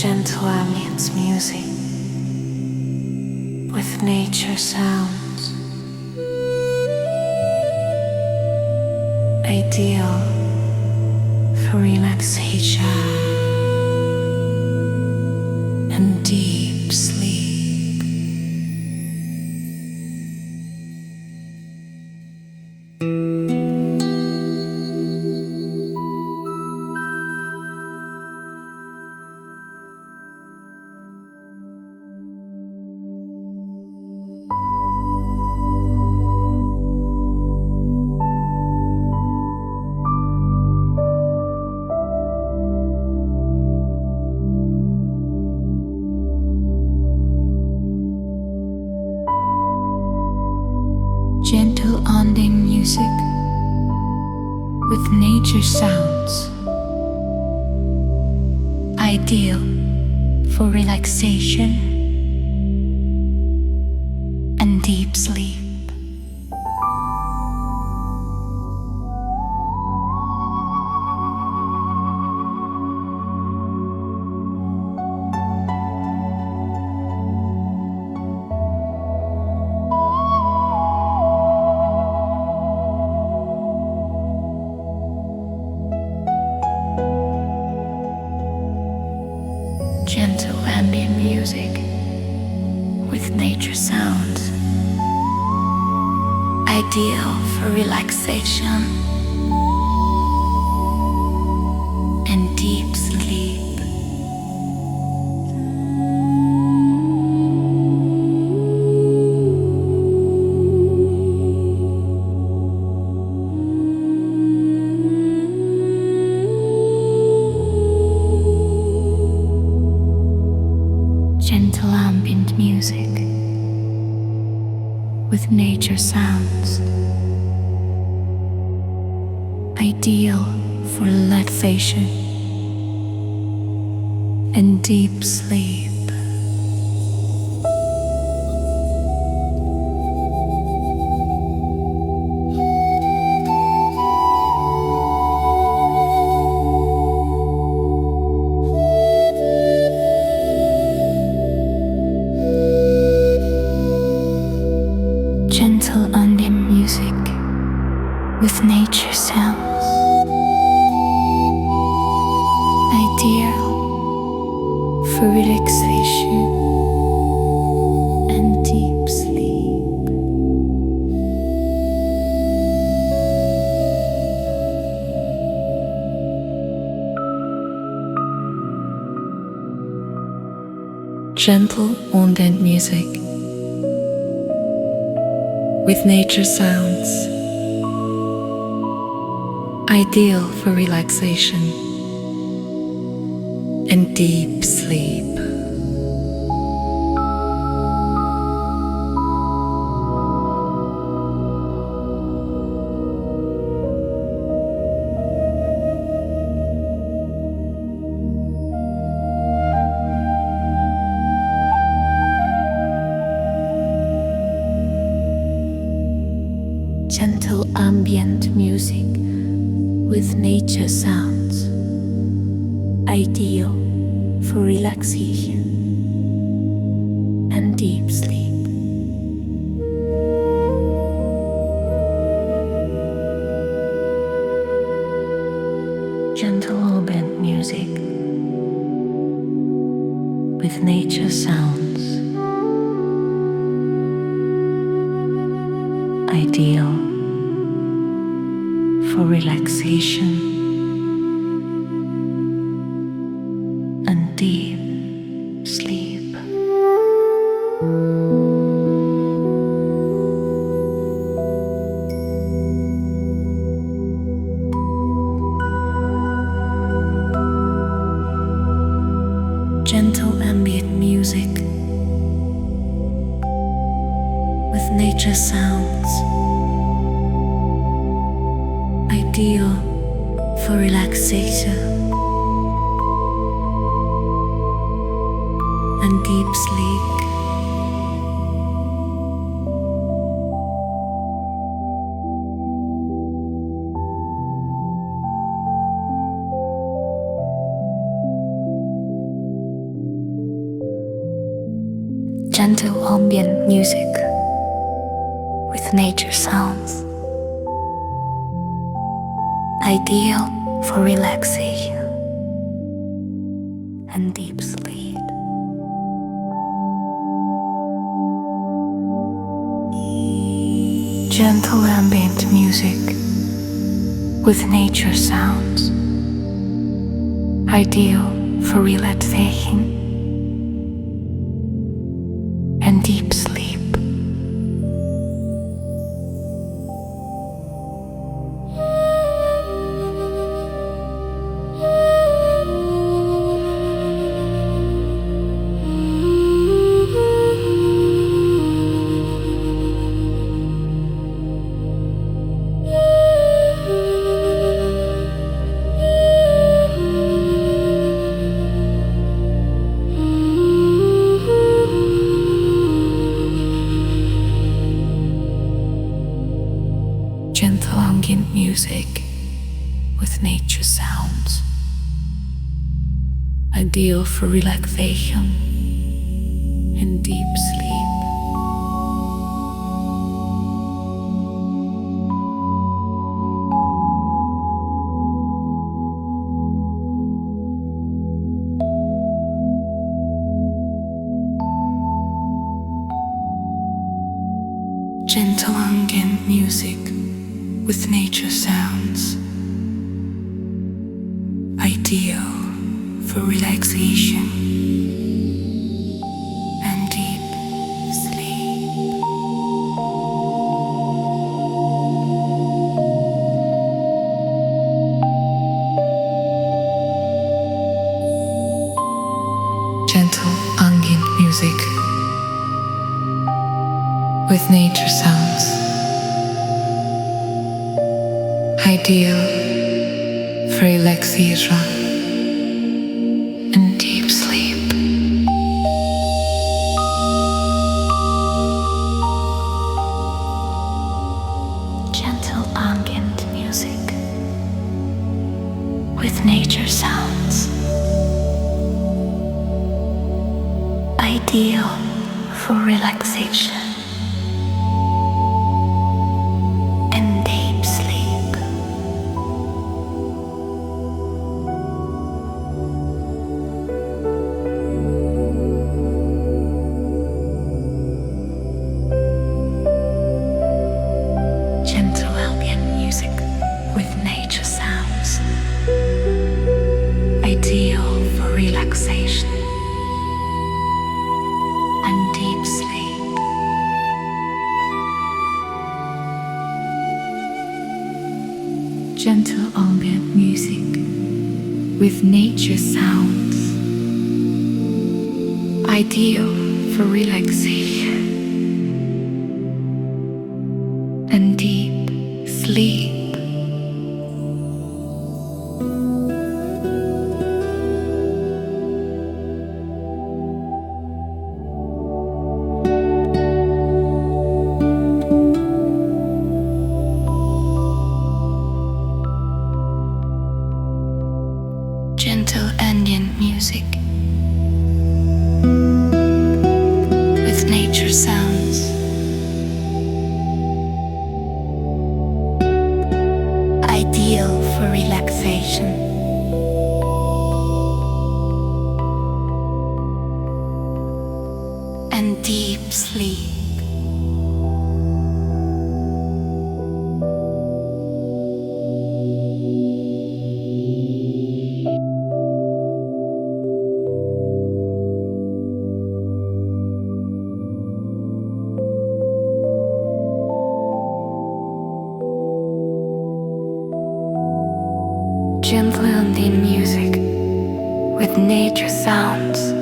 Gentle ambient music with nature sounds, ideal for relaxation and deep sleep. Gentle ambient music with nature sounds, ideal for relaxation and deep sleep. Gentle ambient music with nature sounds, ideal for relaxation and deep sleep. Gentle ambient music with nature sounds, ideal for relaxation and deep sleep. Gentle ambient music with nature sounds, ideal for relaxation and deep sleep. Gentle ambient music with nature sounds, ideal for relaxation and deep sleep. Gentle ambient music with nature sounds, ideal for relaxation and deep sleep. Gentle ambient music with nature sounds, ideal for relaxation and deep sleep. Gentle ambient music with nature sounds, ideal for relaxation and deep sleep. gentle ambient music with nature sounds, ideal for relaxation and deep sleep. Gentle ambient music with nature sounds, ideal for relaxation and deep sleep. Gentle ambient music with nature sounds, ideal for relaxation and deep sleep. Gentle ambient music with nature sounds, ideal for relaxation and deep sleep. Gentle ambient music with nature sounds, ideal for relaxation and deep sleep. Gentle ambient music with nature sounds, ideal for relaxation and deep sleep. Gentle ambient music with nature sounds, ideal for relaxation and deep sleep. Gentle ambient music with nature sounds, ideal for relaxation and deep sleep. Gentle ambient music with nature sounds, ideal for relaxation and deep sleep. Gentle ambient music with nature sounds,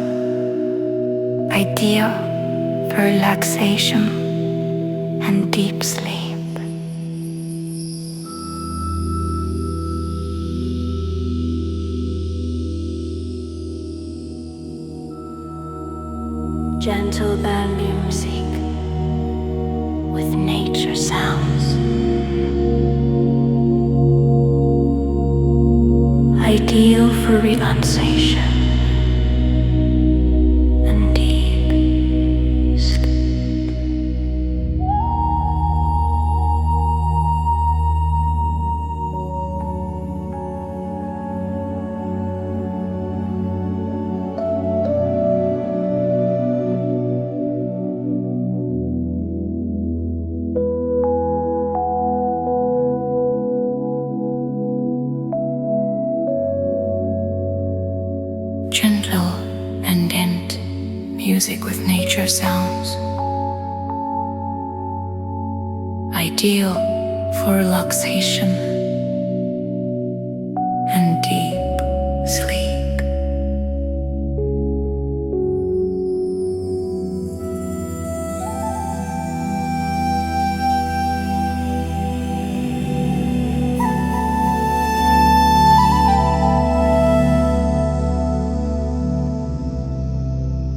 ideal for relaxation and deep sleep. Gentle ambient music with nature sounds, ideal for relaxation and deep music with nature sounds, ideal for relaxation and deep sleep.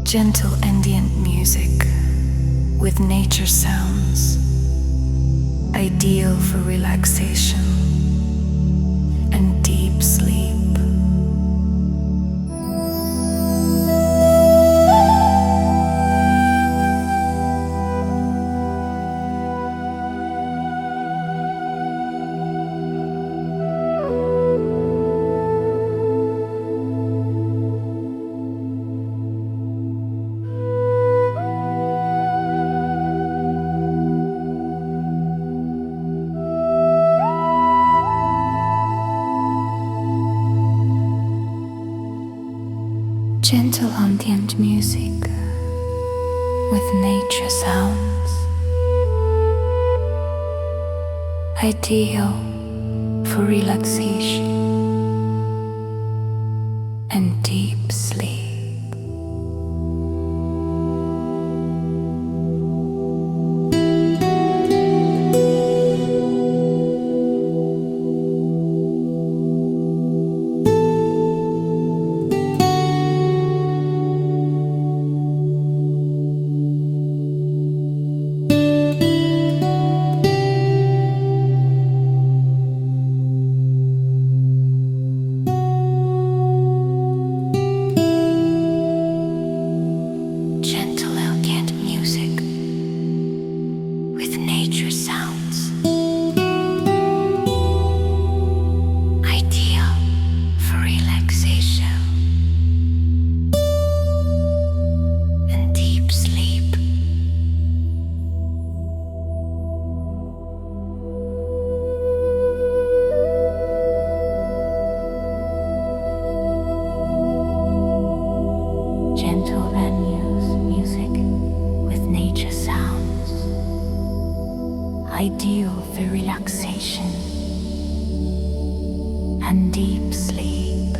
Gentle ambient music with nature sounds, ideal for relaxation and deep sleep. Gentle ambient music with nature sounds, ideal for relaxation and deep sleep. Gentle ambient music with nature sounds, ideal for relaxation and deep sleep. Gentle venues music with nature sounds, ideal for relaxation and deep sleep.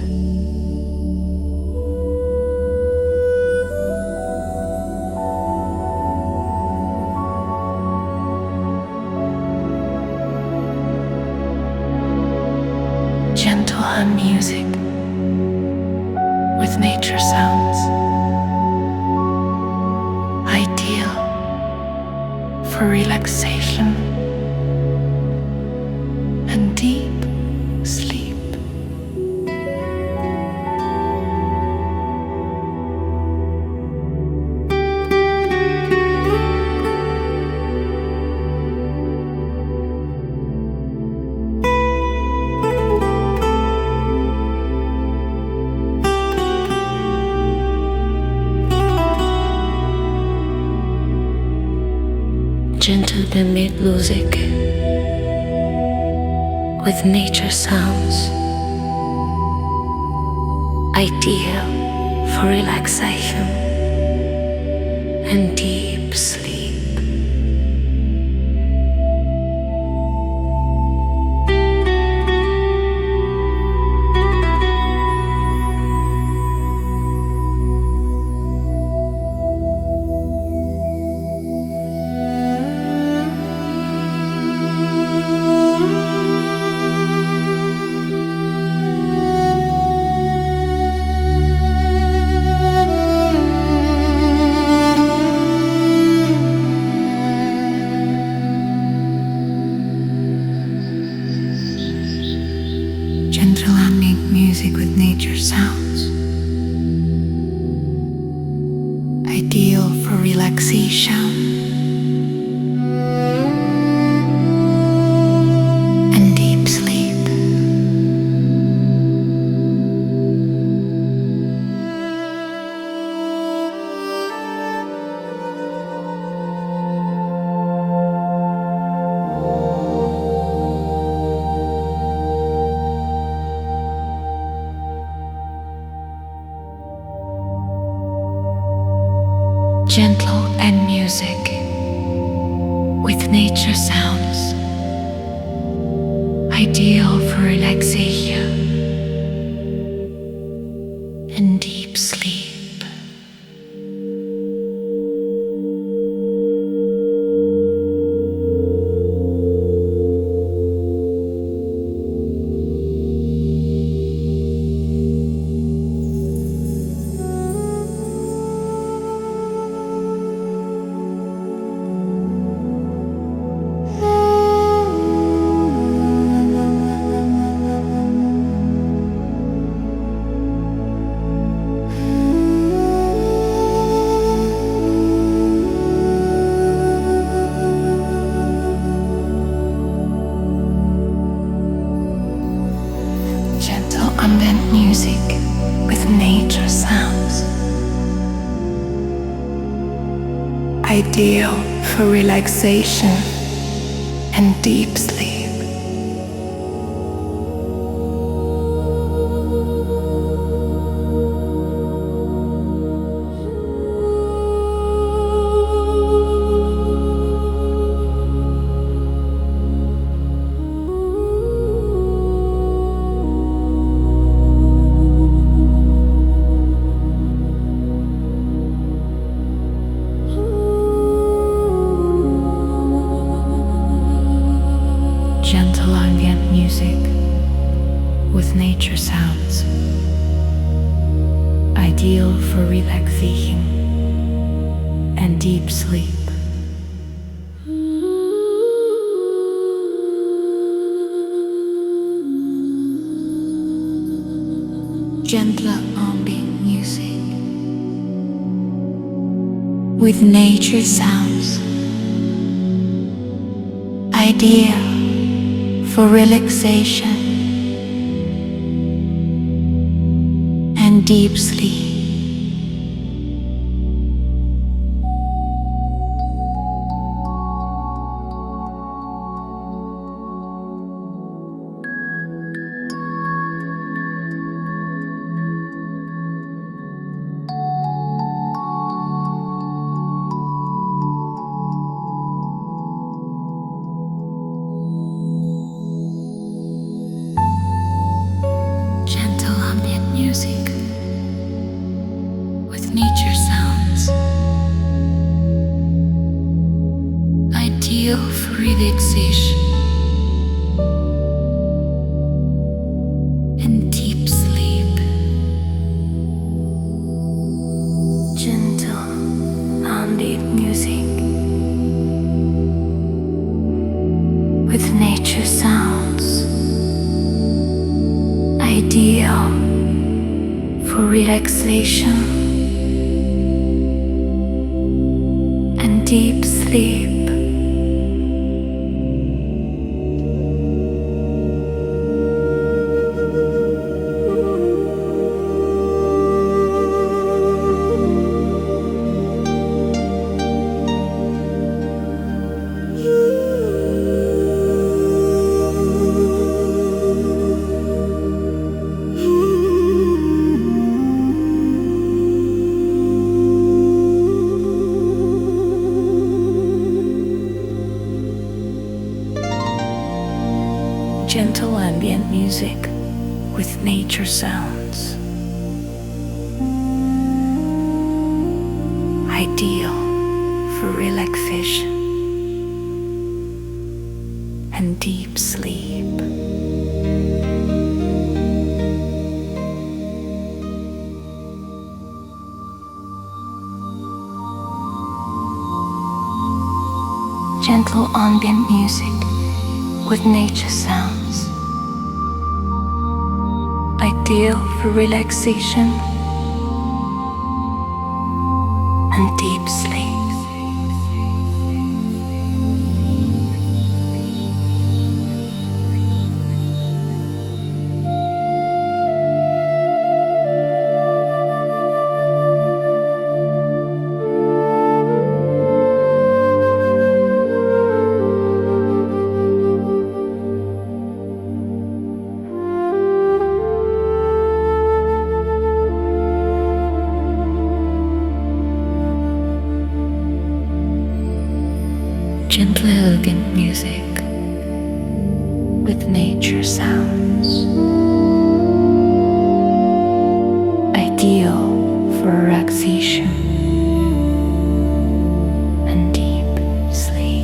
Gentle hum music with nature sounds, ideal for relaxation and deep sleep. Gentle ambient music with nature sounds, ideal for relaxation and deep sleep. Gentle ambient music with nature sounds, ideal for relaxation and deep sleep. Gentle and music with nature sounds, ideal for relaxation and deep sleep. Ambient music with nature sounds, ideal for relaxation and deep sleep. Gentle ambient music with nature sounds, ideal for relaxation and deep sleep. Gentle ambient music with nature sounds, ideal for relaxation and deep sleep. Gentle ambient music with nature sounds, ideal for relaxation and deep sleep. Gentle ambient music with nature sounds, ideal for relaxation and deep sleep. Gentle ambient music with nature sounds, ideal for relaxation and deep sleep. Gentle ambient music with nature sounds, ideal for relaxation and deep sleep. elegant music with nature sounds, ideal for relaxation and deep sleep.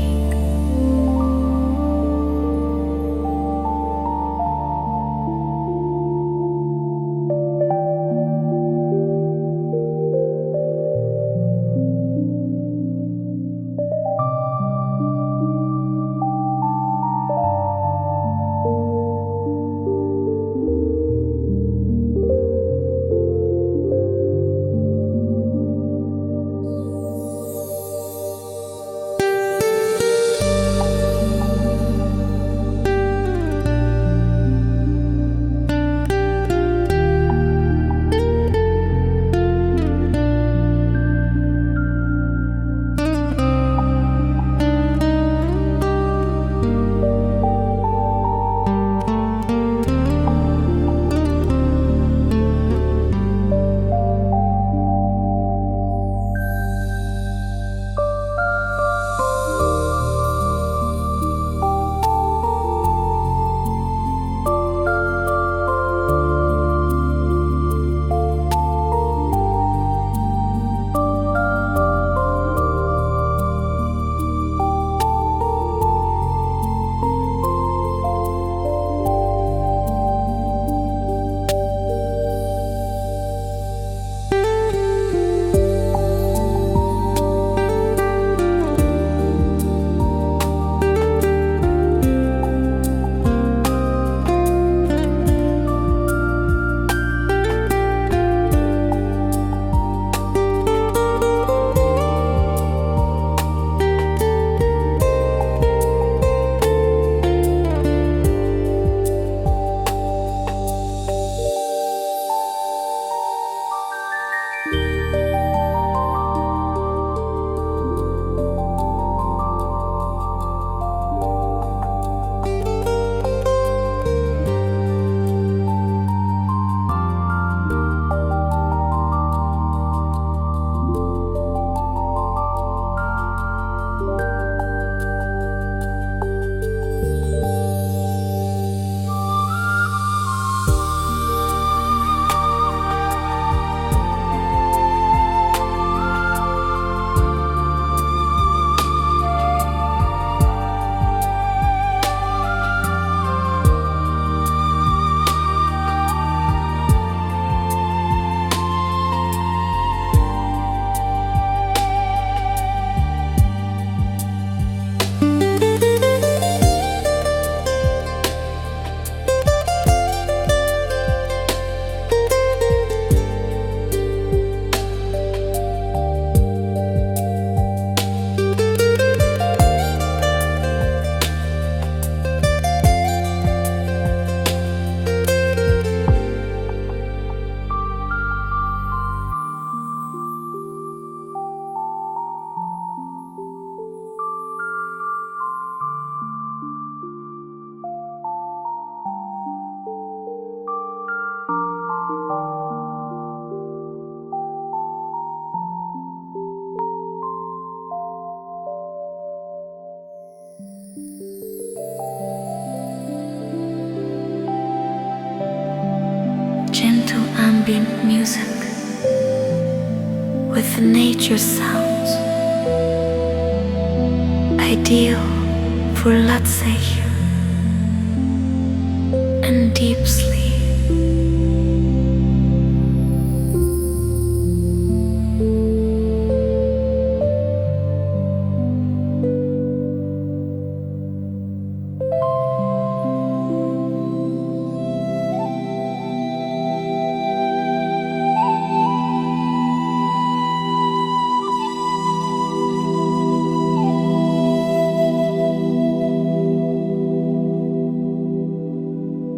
Gentle ambient music with nature sounds, ideal for relaxation and deep sleep.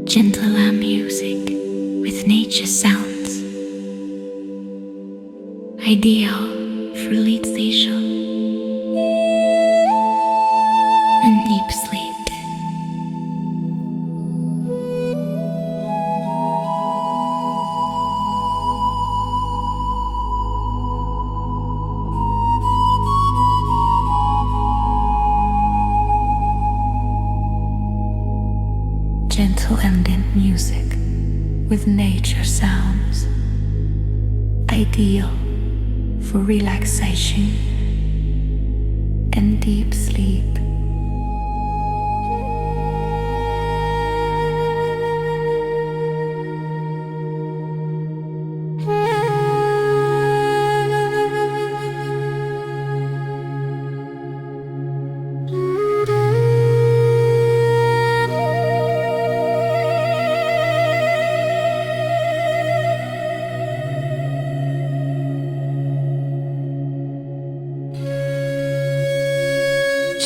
Gentle ambient music with nature sounds, ideal for relaxation and deep sleep. sounds, ideal for relaxation and deep sleep.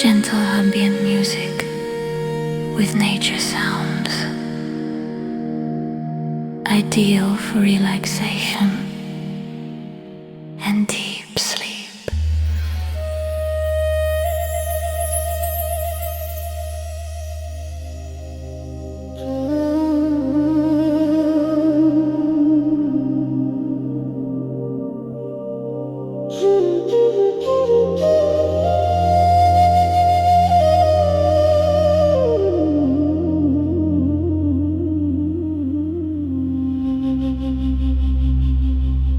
Gentle ambient music with nature sounds, ideal for relaxation and deep sleep.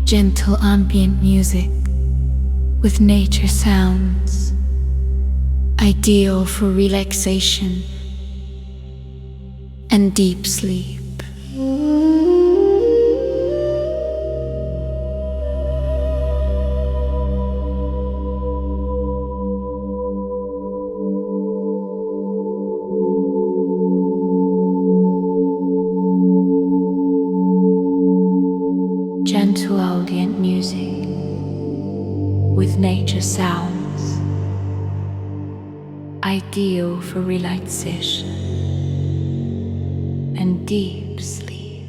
Gentle ambient music with nature sounds, ideal for relaxation and deep sleep. Gentle ambient music with nature sounds, ideal for relaxation and deep sleep.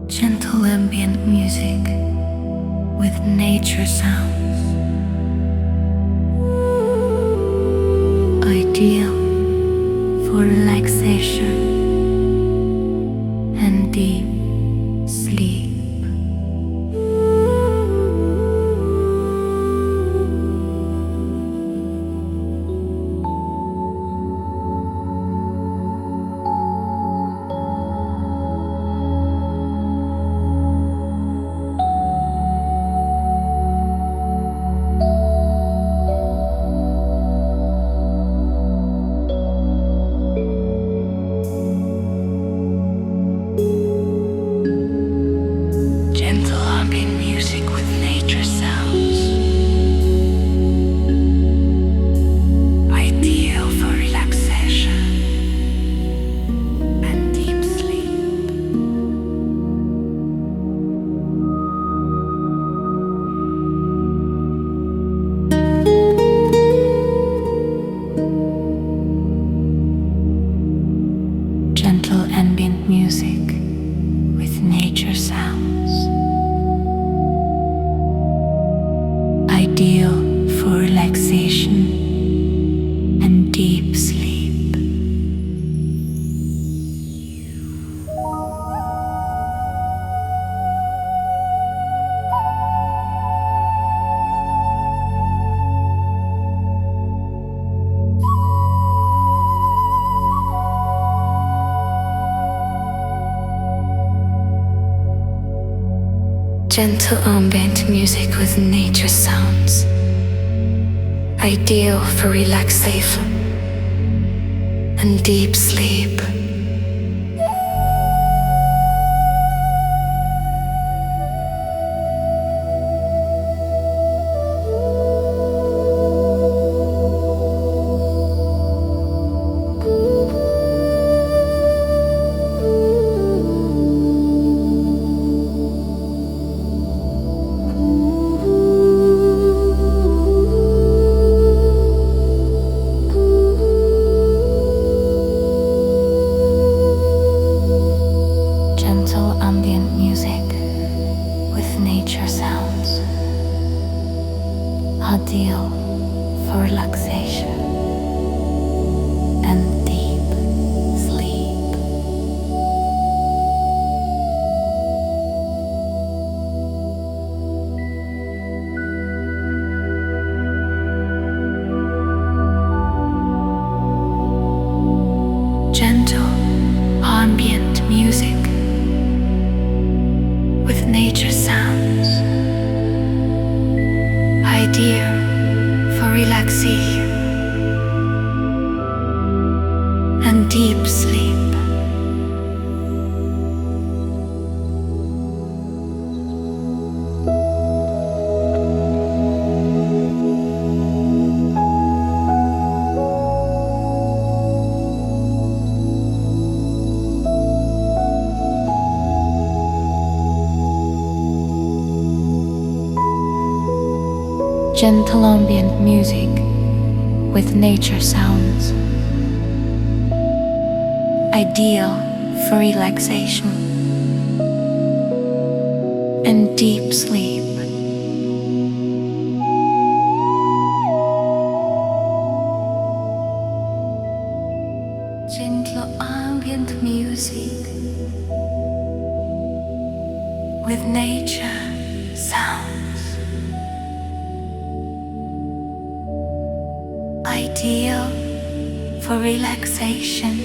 Gentle ambient music with nature sounds, ideal for relaxation and deep sleep. Gentle ambient music with nature sounds, ideal for relaxation and deep sleep. Gentle ambient music with nature sounds, ideal for relaxation and deep sleep. Gentle ambient music with nature sounds, ideal for relaxation and deep sleep. Gentle ambient music with nature sounds, ideal for relaxation and deep sleep. Gentle ambient music with nature sounds, ideal for relaxation and deep sleep. Gentle ambient music with nature sounds, ideal for relaxation and deep sleep. Gentle ambient music with nature sounds, ideal for relaxation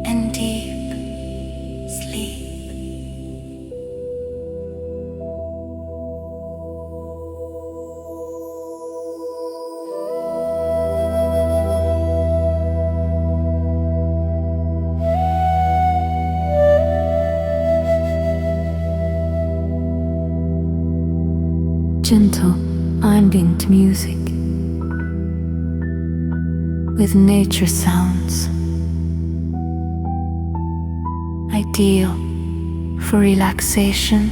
and deep sleep. Gentle ambient music with nature sounds, ideal for relaxation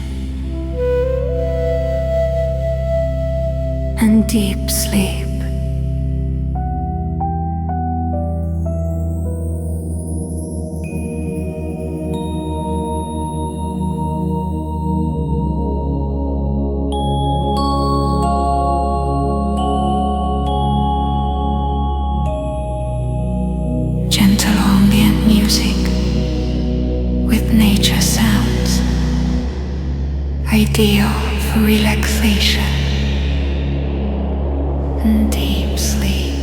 and deep sleep. Gentle ambient music with nature sounds, ideal for relaxation and deep sleep.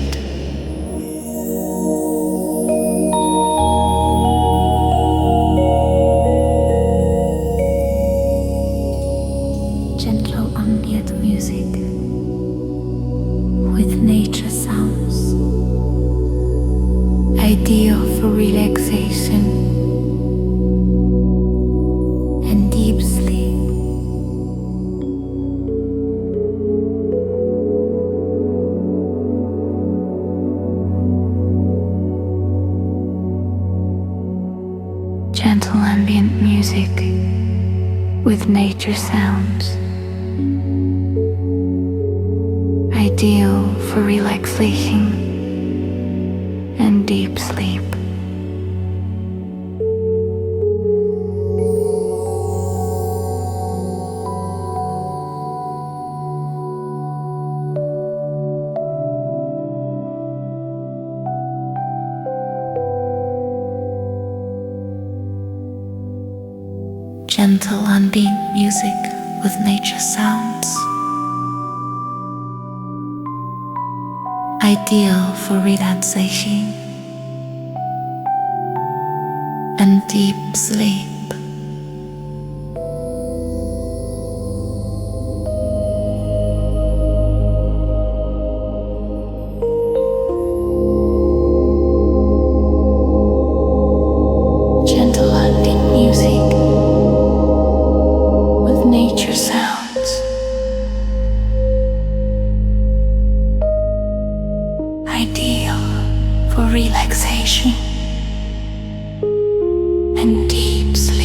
Gentle ambient music with nature sounds, ideal for relaxation and deep sleep. Gentle ambient music with nature sounds, ideal for relaxation and deep sleep. Gentle ambient music with nature sounds, ideal for relaxation and deep sleep. Gentle ambient music with nature sounds, ideal for relaxation and deep sleep.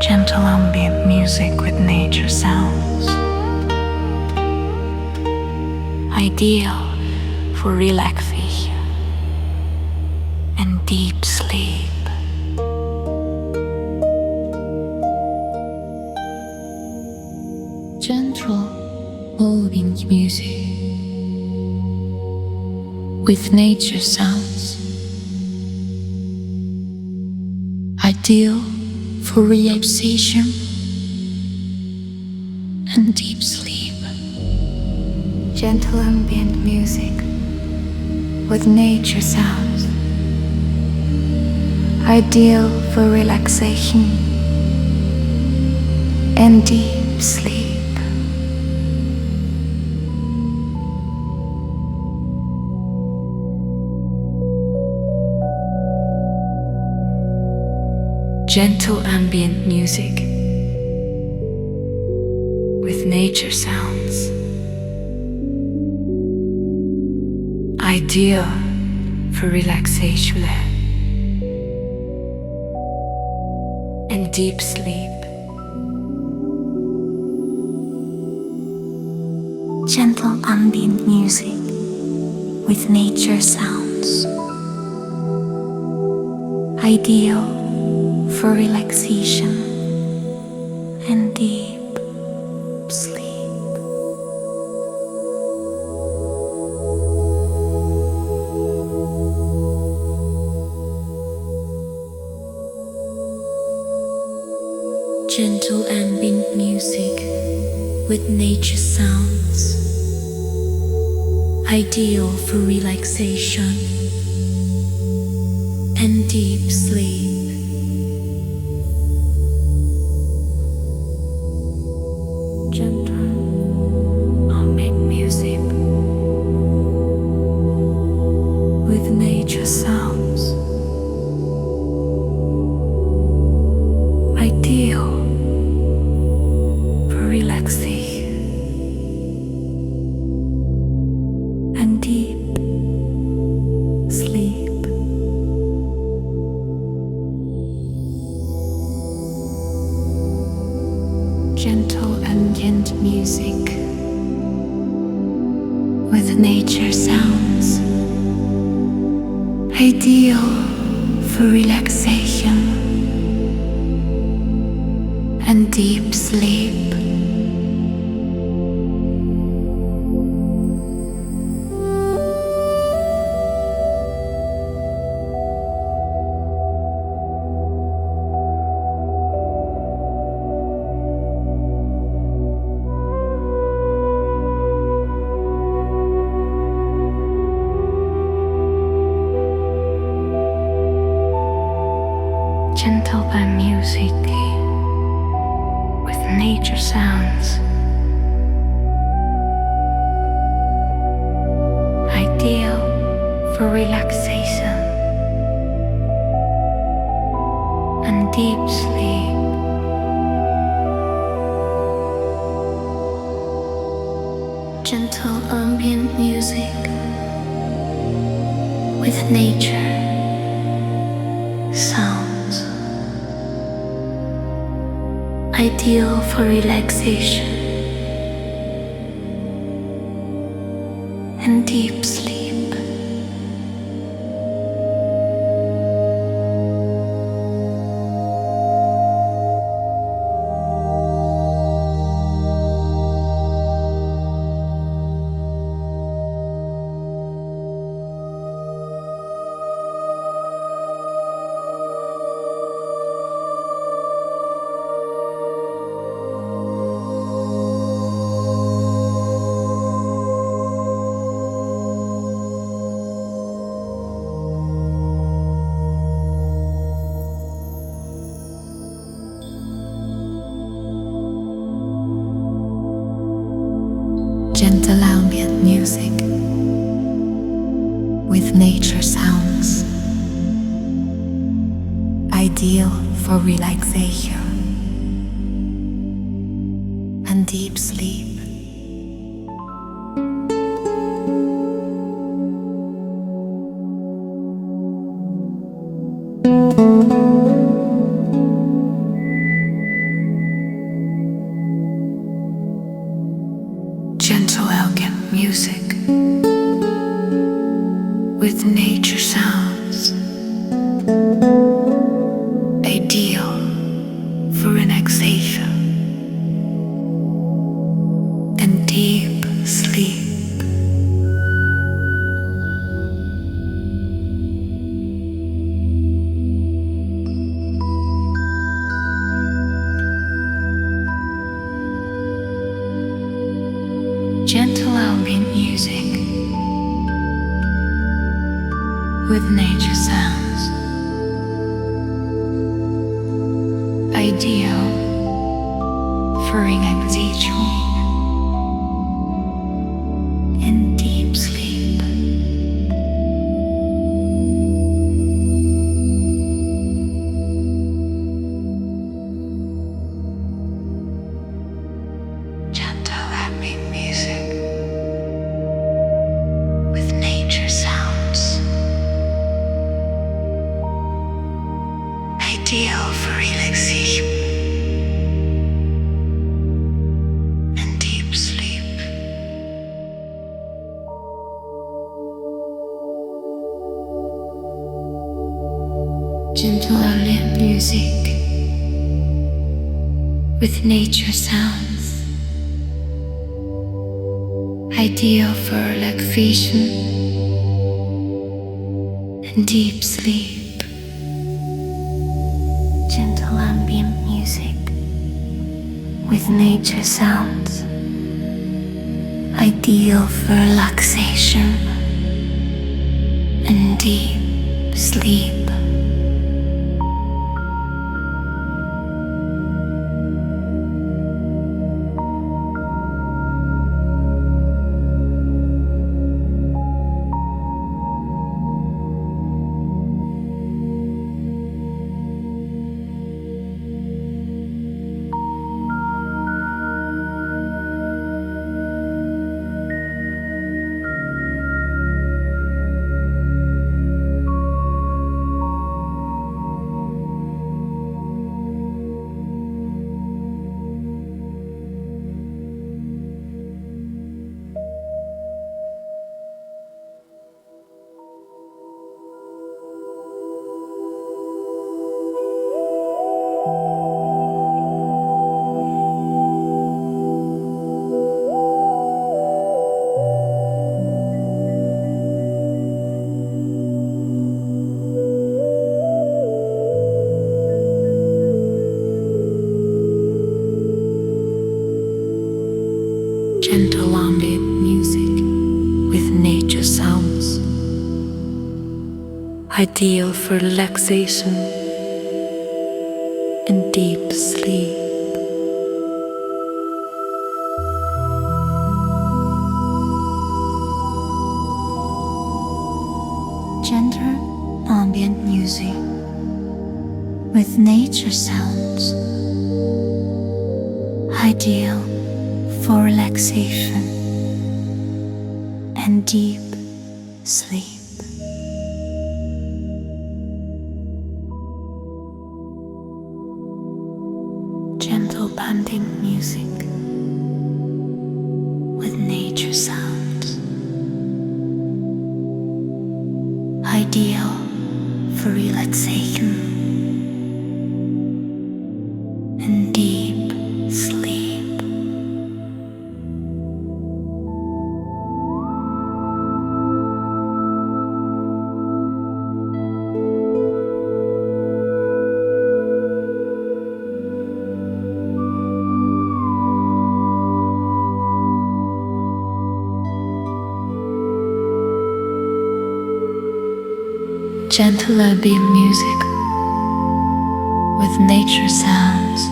Gentle ambient music with nature sounds. Ideal for relaxation and deep sleep. Gentle, moving music with nature sounds. Ideal for relaxation and deep sleep. Gentle ambient music with nature sounds. Ideal for relaxation and deep sleep. Gentle ambient music with nature sounds. Ideal for relaxation and deep sleep. Gentle ambient music with nature sounds. Ideal for relaxation and deep sleep. Gentle ambient music with nature sounds. Ideal for relaxation and deep sleep. Gentle ambient music with nature sounds. Ideal for relaxation and deep sleep. Gentle ambient music with nature sounds. Ideal for relaxation and deep sleep. Gentle by music with nature sounds. Ideal for relaxation and deep sleep. Gentle ambient music with nature sounds. Ideal for relaxation and deep sleep. Gentle ambient music with nature sounds. Ideal for relaxation and deep sleep. nature sounds, ideal for relaxation and deep sleep. Gentle ambient music with nature sounds, ideal for relaxation and deep sleep. Gentle ambient music with nature sounds, ideal for relaxation and deep sleep. Gentle ambient music with nature sounds, ideal for relaxation and deep sleep. Gentle ambient music with nature sounds, ideal for relaxation and deep sleep. Gentle ambient music with nature sounds, ideal for relaxation and deep sleep. Gentle ambient music with nature sounds, ideal for relaxation and deep sleep. Gentle ambient music with nature sounds, ideal for relaxation and deep sleep. Gentle ambient music with nature sounds,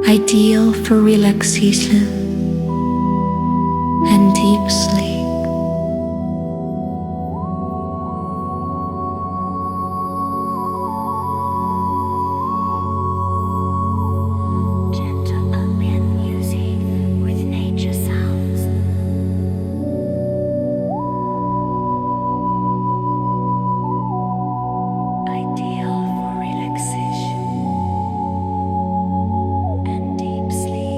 ideal for relaxation and deep sleep. Gentle ambient music with nature sounds, ideal for relaxation and deep sleep.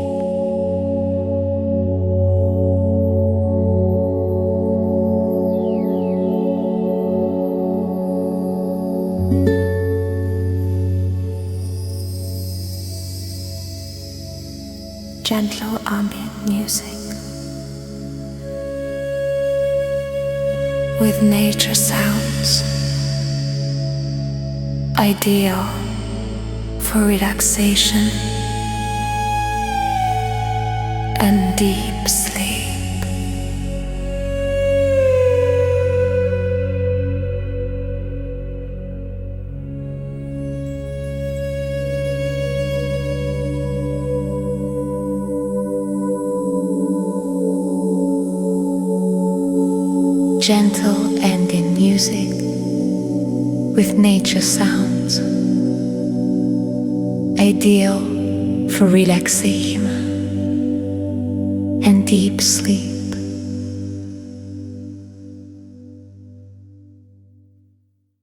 gentle ambient music with nature sounds, ideal for relaxation and deep sleep. Gentle ambient music with nature sounds, ideal for relaxation and deep sleep.